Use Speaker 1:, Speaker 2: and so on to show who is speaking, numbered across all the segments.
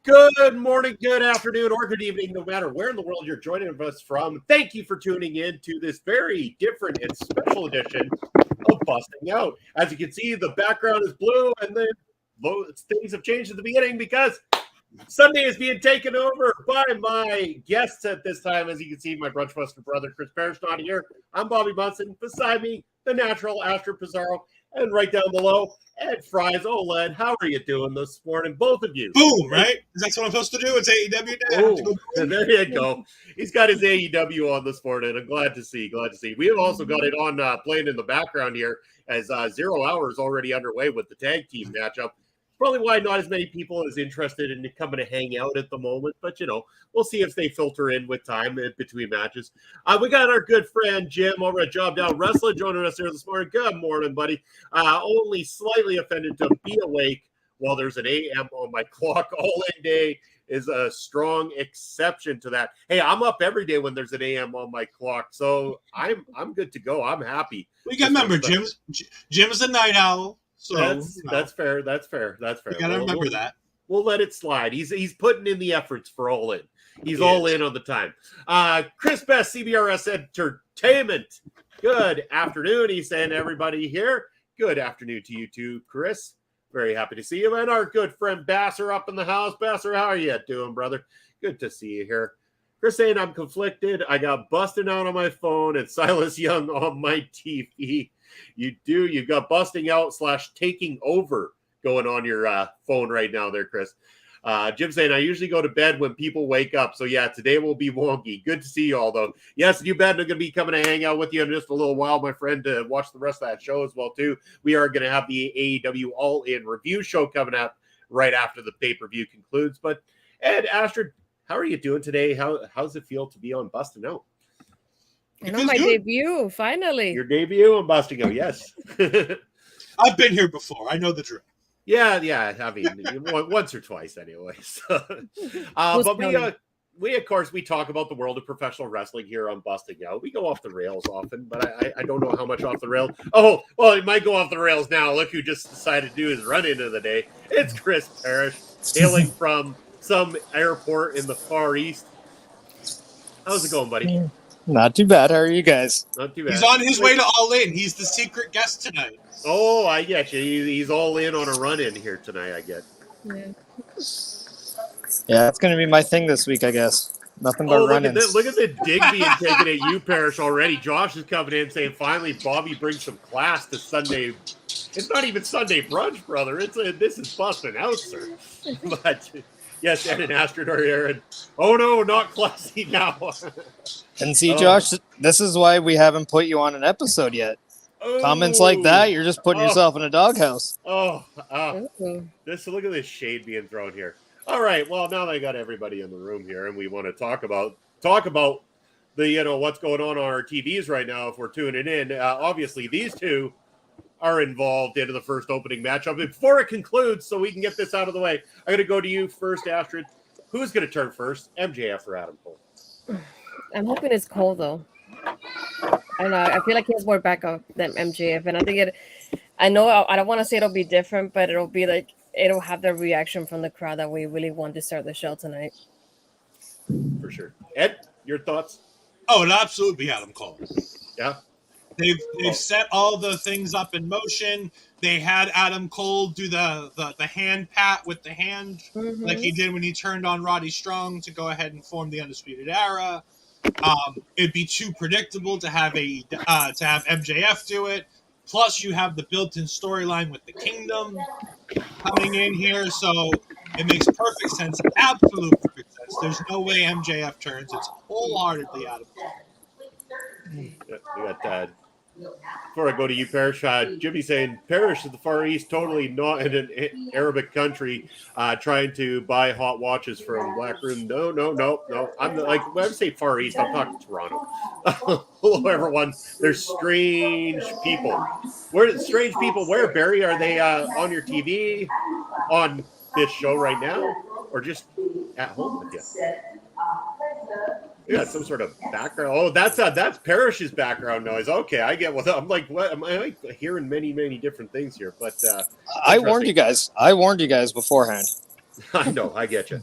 Speaker 1: Good morning, good afternoon, or good evening, no matter where in the world you're joining us from. Thank you for tuning in to this very different and special edition of Busting Out. As you can see, the background is blue, and then things have changed at the beginning because Sunday is being taken over by my guests at this time. As you can see, my brunchbuster brother, Chris Parrish, not here. I'm Bobby Munson. Beside me, the natural Astrid Pizarro. And right down below, Ed Fries. OLED, how are you doing this morning? Both of you.
Speaker 2: Boom, right? That's what I'm supposed to do. It's AEW day.
Speaker 1: Oh, there you go. He's got his AEW on this morning. I'm glad to see. We have also got it on playing in the background here as 0 hours already underway with the tag team matchup. Probably why not as many people is interested in coming to hang out at the moment. But, you know, we'll see if they filter in with time in between matches. We got our good friend Jim over at Job Down Wrestling joining us here this morning. Good morning, buddy. Only slightly offended to be awake while there's an AM on my clock. All-in day is a strong exception to that. Hey, I'm up every day when there's an AM on my clock. So I'm good to go. I'm happy.
Speaker 2: We got to remember, Jim's a night owl. So
Speaker 1: that's fair. You
Speaker 2: gotta remember that.
Speaker 1: We'll let it slide. He's putting in the efforts for All In. He's all in on the time. Chris Best, CBRS Entertainment. Good afternoon. He's saying everybody here. Good afternoon to you too, Chris. Very happy to see you. And our good friend Basser up in the house. Basser, how are you doing, brother? Good to see you here. Chris saying I'm conflicted. I got Busting Out on my phone and Silas Young on my TV. You've got Busting Out / Taking Over going on your phone right now there, Chris. Jim saying, I usually go to bed when people wake up. So, yeah, today will be wonky. Good to see you all, though. Yes, you bet I'm going to be coming to hang out with you in just a little while, my friend, to watch the rest of that show as well, too. We are going to have the AEW All-In review show coming up right after the pay-per-view concludes. But, Ed, Astrid, how are you doing today? How's it feel to be on Busting Out?
Speaker 3: I know my debut, finally.
Speaker 1: Your debut on Busting Out, yes.
Speaker 2: I've been here before. I know the drill.
Speaker 1: Yeah. I mean, once or twice anyway. So, but we of course we talk about the world of professional wrestling here on Busting Out. We go off the rails often, but I don't know how much off the rail. Oh, well, it might go off the rails now. Look who just decided to do his run into the day. It's Chris Parrish, hailing from some airport in the Far East. How's it going, buddy?
Speaker 4: Not too bad. How are you guys?
Speaker 1: Not too bad.
Speaker 2: He's on his way to All In. He's the secret guest tonight.
Speaker 1: Oh, I get you. He's all in on a run in here tonight, I get.
Speaker 4: Yeah, that's going to be my thing this week, I guess. Nothing but run-ins.
Speaker 1: Look at the dig being taken at you, Parrish, already. Josh is coming in saying, finally, Bobby brings some class to Sunday. It's not even Sunday brunch, brother. This is busting out, sir. But, yes, Ed and Astrid are here. And, oh, no, not classy now.
Speaker 4: And see, Josh, this is why we haven't put you on an episode yet. Comments like that, you're just putting yourself in a doghouse.
Speaker 1: Look at this shade being thrown here. All right, well, now that I got everybody in the room here, and we want to talk about the what's going on our TVs right now. If we're tuning in, obviously these two are involved into the first opening matchup. Before it concludes, so we can get this out of the way, I'm going to go to you first, Astrid. Who's going to turn first, MJF or Adam Cole?
Speaker 3: I'm hoping it's Cole though. I know. I feel like he has more backup than MJF, and I think I don't want to say it'll be different, but it'll be like. It'll have the reaction from the crowd that we really want to start the show tonight.
Speaker 1: For sure. Ed, your thoughts?
Speaker 2: Oh, it'll absolutely be Adam Cole.
Speaker 1: Yeah.
Speaker 2: They've set all the things up in motion. They had Adam Cole do the hand pat with the hand like he did when he turned on Roddy Strong to go ahead and form the Undisputed Era. It'd be too predictable to have MJF do it. Plus, you have the built-in storyline with the Kingdom coming in here, so it makes perfect sense, absolute perfect sense. There's no way MJF turns. It's wholeheartedly Adam Cole.
Speaker 1: We got before I go to you, Parrish, Jimmy saying Parrish is the Far East, totally not in an Arabic country, trying to buy hot watches from Black Room. No. I'm when I say Far East, I'm talking Toronto. Hello, everyone. There's strange people. Where, Barry? Are they on your TV on this show right now, or just at home with you? Yeah, some sort of background. Oh, that's Parrish's background noise. Okay, I get what I'm like. What am I hearing? Many different things here, but
Speaker 4: I warned you guys. I warned you guys beforehand.
Speaker 1: I know. I get you.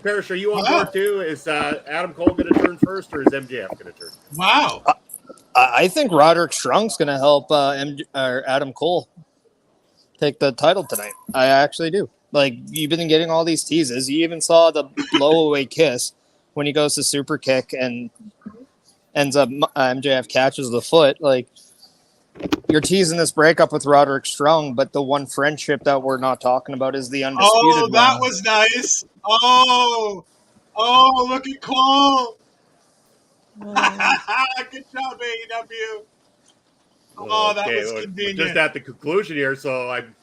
Speaker 1: Parrish, are you on board too? Is Adam Cole going to turn first, or is MJF going to turn?
Speaker 2: Wow.
Speaker 4: I think Roderick Strong's going to help Adam Cole take the title tonight. I actually do. Like, you've been getting all these teases. You even saw the blow-away kiss when he goes to super kick and ends up MJF catches the foot. Like, you're teasing this breakup with Roderick Strong, but the one friendship that we're not talking about is the Undisputed
Speaker 2: one. That was nice. Oh, look at Cole. Good job, AEW. Oh, that was convenient.
Speaker 1: Just at the conclusion here, I'm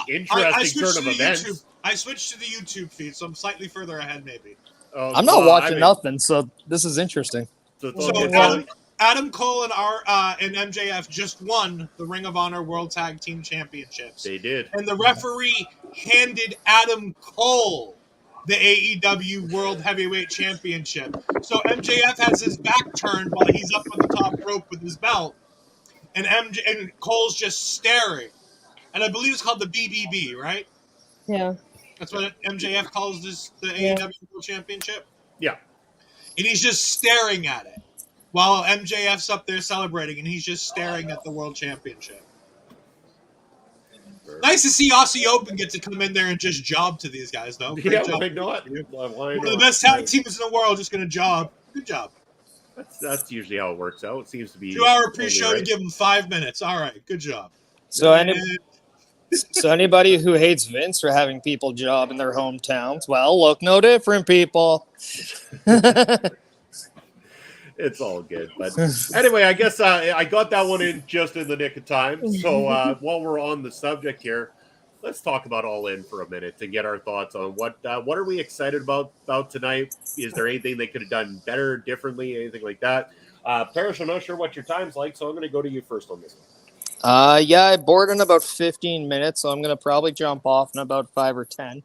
Speaker 1: interesting turn of events.
Speaker 2: YouTube. I switched to the YouTube feed, so I'm slightly further ahead, maybe.
Speaker 4: I'm not watching nothing, so this is interesting.
Speaker 2: So Adam Cole and MJF just won the Ring of Honor World Tag Team Championships.
Speaker 1: They did.
Speaker 2: And the referee handed Adam Cole the AEW World Heavyweight Championship. So MJF has his back turned while he's up on the top rope with his belt. And Cole's just staring. And I believe it's called the BBB, right?
Speaker 3: Yeah.
Speaker 2: That's what MJF calls the AEW World Championship?
Speaker 1: Yeah.
Speaker 2: And he's just staring at it while MJF's up there celebrating, and he's just staring at the World Championship. Sure. Nice to see Aussie Open get to come in there and just job to these guys, though. Great job.
Speaker 1: Why not?
Speaker 2: One of the best tag teams in the world just going to job. Good job.
Speaker 1: That's usually how it works out. It seems to be
Speaker 2: 2-hour pre-show to give them 5 minutes. All right, good job.
Speaker 4: So anybody who hates Vince for having people job in their hometowns, well, look no different, people.
Speaker 1: It's all good. But anyway, I guess I got that one in just in the nick of time. So while we're on the subject here, let's talk about All In for a minute to get our thoughts on what are we excited about tonight? Is there anything they could have done better, differently, anything like that? Parrish, I'm not sure what your time's like, so I'm going to go to you first on this one.
Speaker 4: Yeah, I board in about 15 minutes, so I'm going to probably jump off in about 5 or 10.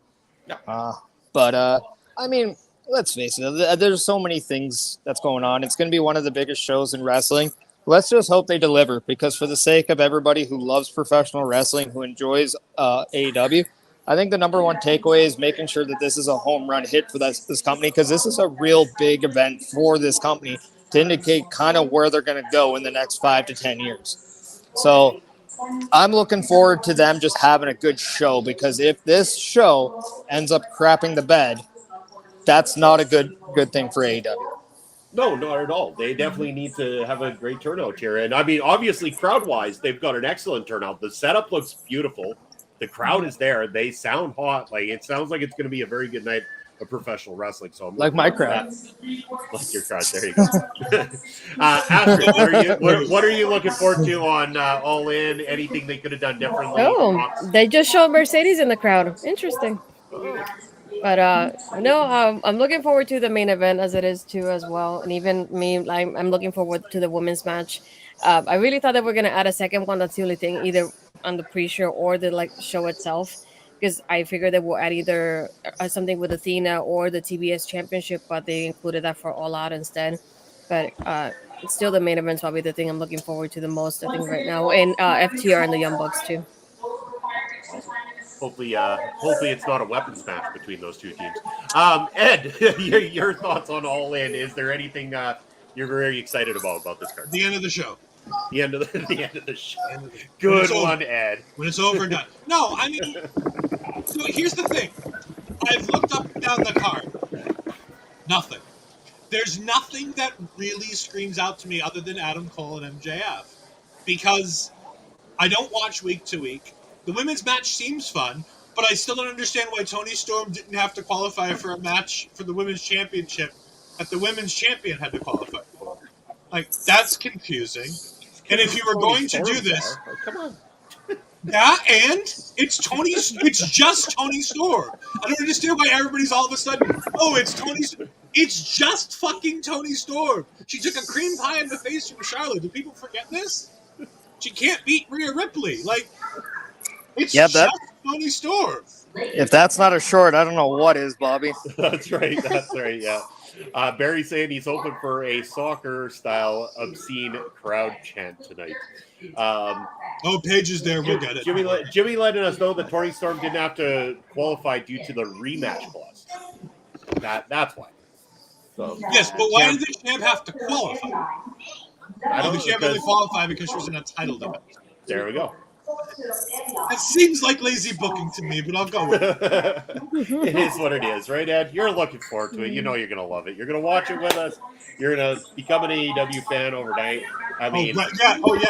Speaker 1: Yeah.
Speaker 4: But I mean, let's face it, there's so many things that's going on. It's going to be one of the biggest shows in wrestling. Let's just hope they deliver, because for the sake of everybody who loves professional wrestling, who enjoys AEW, I think the number one takeaway is making sure that this is a home run hit for this company, because this is a real big event for this company to indicate kind of where they're going to go in the next 5 to 10 years. So I'm looking forward to them just having a good show, because if this show ends up crapping the bed, that's not a good thing for AEW.
Speaker 1: No, not at all. They definitely need to have a great turnout here. And I mean, obviously, crowd-wise, they've got an excellent turnout. The setup looks beautiful. The crowd is there. They sound hot. Like, it sounds like it's going to be a very good night of professional wrestling. So I'm
Speaker 4: like my crowd.
Speaker 1: Like your crowd. There you go. Astrid, what are you looking forward to on All In? Anything they could have done differently?
Speaker 3: Oh, they just showed Mercedes in the crowd. Interesting. But no, I'm looking forward to the main event as it is too as well, and even me, I'm looking forward to the women's match. I really thought that we're gonna add a second one. That's the only thing, either on the pre-show or the show itself, because I figured that we'll add either something with Athena or the TBS Championship, but they included that for All Out instead. But still, the main event's probably the thing I'm looking forward to the most, I think, right now, and FTR and the Young Bucks too.
Speaker 1: Hopefully it's not a weapons match between those two teams. Ed, your thoughts on All In? Is there anything you're very excited about this card?
Speaker 2: The end of the show.
Speaker 1: The end of the show. Good one, Ed.
Speaker 2: When it's over, done. No, I mean, so here's the thing. I've looked up and down the card. Nothing. There's nothing that really screams out to me other than Adam Cole and MJF, because I don't watch week to week. The women's match seems fun, but I still don't understand why Toni Storm didn't have to qualify for a match for the women's championship that the women's champion had to qualify for. Like, that's confusing. And if you were going to do this,
Speaker 1: come on.
Speaker 2: Yeah, and it's just Toni Storm. I don't understand why everybody's all of a sudden, oh, it's Toni Storm. It's just fucking Toni Storm. She took a cream pie in the face from Charlotte. Do people forget this? She can't beat Rhea Ripley. Like, it's just Toni Storm.
Speaker 4: If that's not a short, I don't know what is, Bobby.
Speaker 1: That's right, yeah. Barry saying he's hoping for a soccer-style obscene crowd chant tonight.
Speaker 2: Paige is there. We'll get it.
Speaker 1: Jimmy letting us know that Toni Storm didn't have to qualify due to the rematch clause. That's why. So,
Speaker 2: yes, but why did the champ have to qualify? The champ only qualified because she was in a title defense.
Speaker 1: There we go.
Speaker 2: It seems like lazy booking to me, but I'll go with it.
Speaker 1: It is what it is, right, Ed? You're looking forward to it. You know you're going to love it. You're going to watch it with us. You're going to become an AEW fan overnight. I mean,
Speaker 2: totally.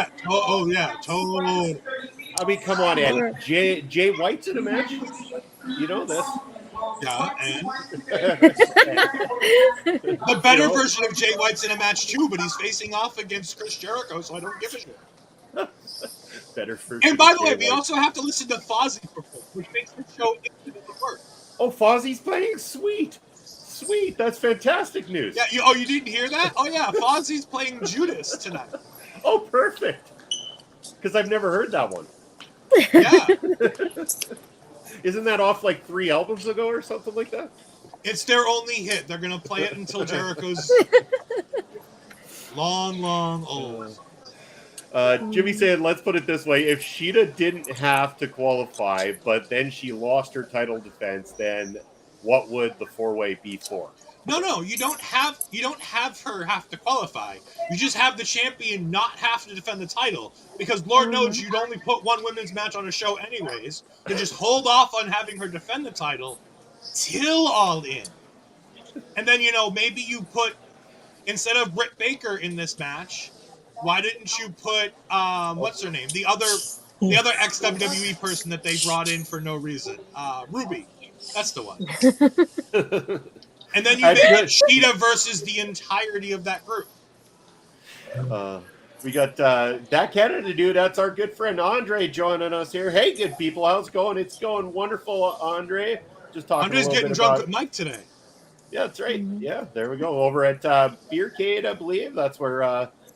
Speaker 1: I mean, come on, Ed. Jay White's in a match. You know this.
Speaker 2: Yeah, and the better version of Jay White's in a match too, but he's facing off against Chris Jericho, so I don't give a shit.
Speaker 1: Better version.
Speaker 2: And by the way, we also have to listen to Fozzy perform, which makes the show infinitely worse.
Speaker 1: Oh, Fozzy's playing? Sweet. That's fantastic news.
Speaker 2: Yeah. You didn't hear that? Oh yeah, Fozzy's playing Judas tonight.
Speaker 1: Oh, perfect. Because I've never heard that one.
Speaker 2: Yeah.
Speaker 1: Isn't that off like 3 albums ago or something like that?
Speaker 2: It's their only hit. They're going to play it until Jericho's long old.
Speaker 1: Jimmy said, let's put it this way. If Sheeta didn't have to qualify, but then she lost her title defense, then what would the 4-way be for?
Speaker 2: No, you don't have her have to qualify. You just have the champion not have to defend the title, because Lord knows you'd only put one women's match on a show anyways. To just hold off on having her defend the title till All In. And then, maybe you put, instead of Britt Baker in this match, why didn't you put what's her name? The other ex-WWE person that they brought in for no reason. Ruby. That's the one. And then you make it Sheeta versus the entirety of that group.
Speaker 1: We got that Canada dude. That's our good friend Andre joining us here. Hey, good people, how's it going? It's going wonderful, Andre. Just talking.
Speaker 2: Andre's
Speaker 1: a little
Speaker 2: getting
Speaker 1: bit
Speaker 2: drunk
Speaker 1: about...
Speaker 2: with Mike today.
Speaker 1: Yeah, that's right. Yeah, there we go. Over at Beercade, I believe. That's where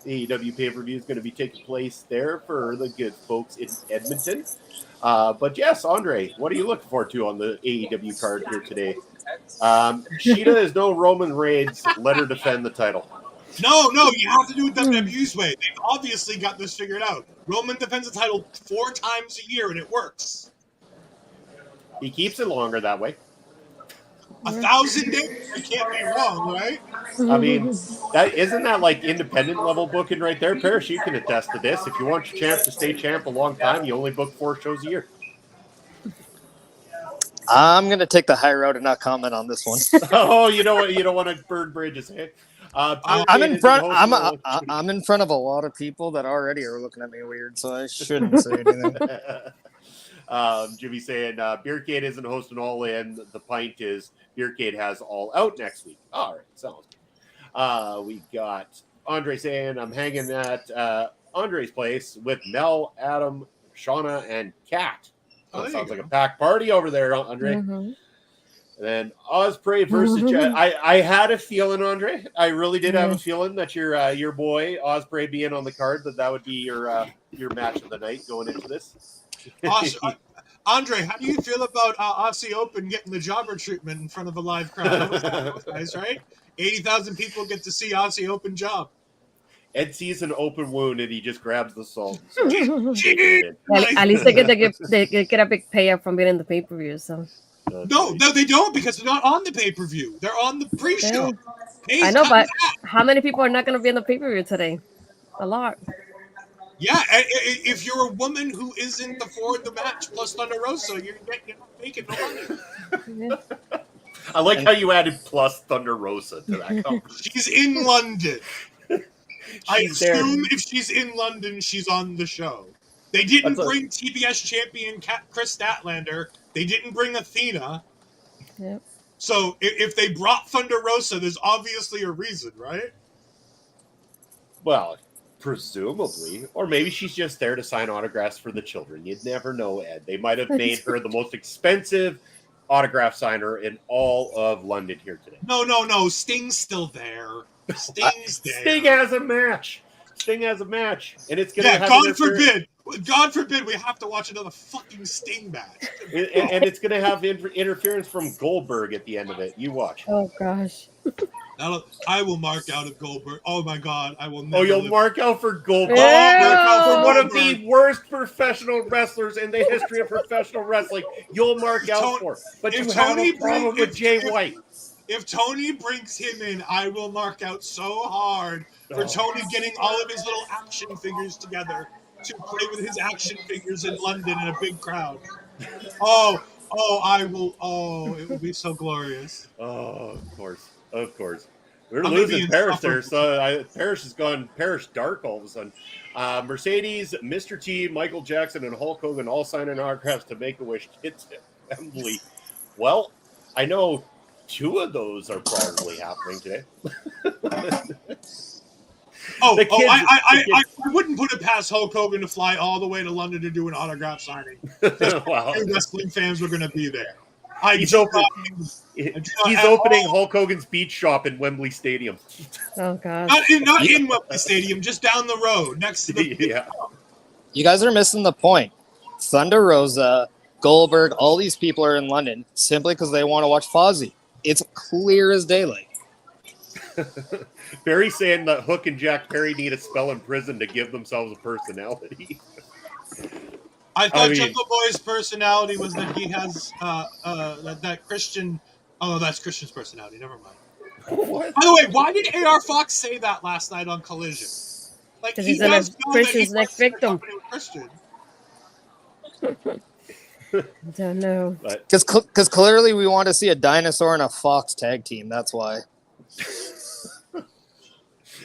Speaker 1: the AEW pay-per-view is going to be taking place there for the good folks in Edmonton. But yes, Andre, what are you looking forward to on the AEW card here today? Sheeta is no Roman Reigns. Let her defend the title.
Speaker 2: No, you have to do it WWE's way. They've obviously got this figured out. Roman defends the title 4 times a year, and it works.
Speaker 1: He keeps it longer that way.
Speaker 2: 1,000 days, I can't be wrong, right?
Speaker 1: I mean, that isn't that like independent level booking right there? Parrish, you can attest to this. If you want your champ to stay champ a long time, you only book 4 shows a year.
Speaker 4: I'm gonna take the high road and not comment on this one.
Speaker 1: Oh, you know what? You don't want to burn bridges, eh?
Speaker 4: I'm in front. I'm in front of a lot of people that already are looking at me weird, so I shouldn't say anything.
Speaker 1: Jimmy saying Beercade isn't hosting All In. The pint is Beercade has All Out next week. All right, sounds good. We got Andre saying I'm hanging at Andre's place with Mel, Adam, Shauna, and Kat. That sounds like a packed party over there, Andre. And then Osprey versus I had a feeling, Andre. I really did have a feeling that your boy Osprey being on the card, that would be your match of the night going into this.
Speaker 2: Andre, how do you feel about Aussie Open getting the jobber treatment in front of a live crowd? That was nice, right? 80,000 people get to see Aussie Open job.
Speaker 1: Ed sees an open wound and he just grabs the salt.
Speaker 3: At least they get a big payout from being in the pay-per-view. So
Speaker 2: no, they don't, because they're not on the pay-per-view. They're on the pre-show.
Speaker 3: I know, but how many people are not going to be in the pay-per-view today? A lot.
Speaker 2: Yeah, if you're a woman who isn't for the match plus Thunder Rosa, you're not making no money.
Speaker 1: I like how you added plus Thunder Rosa to that.
Speaker 2: She's in London. I assume if she's in London, she's on the show. They didn't bring TBS champion Chris Statlander. They didn't bring Athena.
Speaker 3: Yep.
Speaker 2: So if they brought Thunder Rosa, there's obviously a reason, right?
Speaker 1: Well, presumably. Or maybe she's just there to sign autographs for the children. You'd never know, Ed. They might have made her the most expensive autograph signer in all of London here today.
Speaker 2: No. Sting's still there. Sting's there.
Speaker 1: Sting has a match. And it's going to have
Speaker 2: God forbid we have to watch another fucking Sting match.
Speaker 1: And it's going to have interference from Goldberg at the end of it. You watch.
Speaker 3: Oh, gosh.
Speaker 2: I will mark out of Goldberg. Oh, my God. I will never.
Speaker 1: Oh, you'll mark out for Goldberg.
Speaker 3: Yeah.
Speaker 1: For one of the worst professional wrestlers in the history of professional wrestling. You'll mark out for. But you have a problem with Jay White.
Speaker 2: If Tony brings him in, I will mark out so hard for Tony getting all of his little action figures together to play with his action figures in London in a big crowd. I will. It will be so glorious.
Speaker 1: Oh, of course. We're losing Parrish there, so Parrish has gone Parrish dark all of a sudden. Mercedes, Mr. T, Michael Jackson, and Hulk Hogan all signing autographs to Make-A-Wish kids assembly. Well, I know 2 of those are probably happening today.
Speaker 2: I wouldn't put it past Hulk Hogan to fly all the way to London to do an autograph signing.
Speaker 1: Wow.
Speaker 2: Wrestling fans were going to be there.
Speaker 1: He's opening Hulk Hogan's beach shop in Wembley Stadium.
Speaker 3: Oh, God.
Speaker 2: Not in Wembley Stadium, just down the road next to the.
Speaker 1: Yeah.
Speaker 4: You guys are missing the point. Thunder Rosa, Goldberg, all these people are in London simply because they want to watch Fozzy. It's clear as daylight.
Speaker 1: Barry saying that Hook and Jack Perry need a spell in prison to give themselves a personality.
Speaker 2: I thought Jungle Boy's personality was that he has that Christian. Oh, that's Christian's personality. Never mind.
Speaker 1: What?
Speaker 2: By the way, why did AR Fox say that last night on Collision? Like
Speaker 3: he's in Christian's next victim.
Speaker 2: Christian.
Speaker 3: Don't know.
Speaker 4: Because clearly we want to see a dinosaur and a fox tag team. That's why.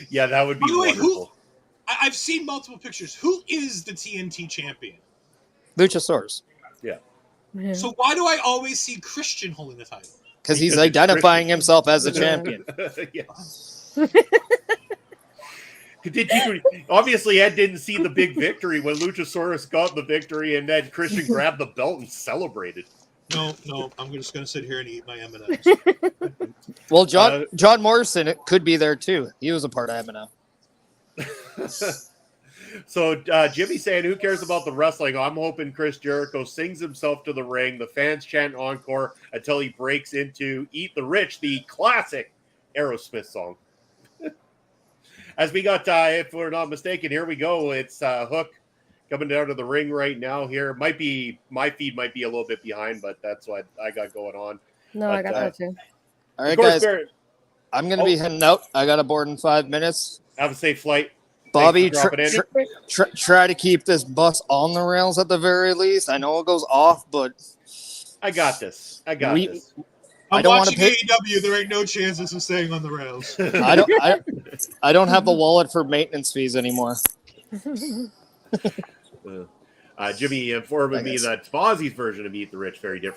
Speaker 1: Yeah, that would be wonderful.
Speaker 2: I've seen multiple pictures. Who is the TNT champion?
Speaker 4: Luchasaurus.
Speaker 1: Yeah.
Speaker 2: So why do I always see Christian holding the title?
Speaker 4: Because he's identifying himself as a champion.
Speaker 1: Yeah. Obviously, Ed didn't see the big victory when Luchasaurus got the victory, and then Christian grabbed the belt and celebrated.
Speaker 2: No, I'm just gonna sit here and eat my M&Ms.
Speaker 4: Well, John Morrison it could be there too. He was a part of M&M.
Speaker 1: So Jimmy saying, who cares about the wrestling? I'm hoping Chris Jericho sings himself to the ring. The fans chant encore until he breaks into Eat the Rich, the classic Aerosmith song. As we got, if we're not mistaken, here we go. It's Hook coming down to the ring right now here. Might be, my feed might be a little bit behind, but that's what I got going on.
Speaker 3: No,
Speaker 1: but,
Speaker 3: I got that too.
Speaker 4: All right, guys. I'm going to be heading out. I got a board in 5 minutes.
Speaker 1: Have a safe flight.
Speaker 4: Bobby, try to keep this bus on the rails at the very least. I know it goes off, but
Speaker 1: I got this. This.
Speaker 2: I'm watching AEW. There ain't no chances of staying on the rails.
Speaker 4: I don't have the wallet for maintenance fees anymore.
Speaker 1: Jimmy informing me that Fozzie's version of Eat the Rich very different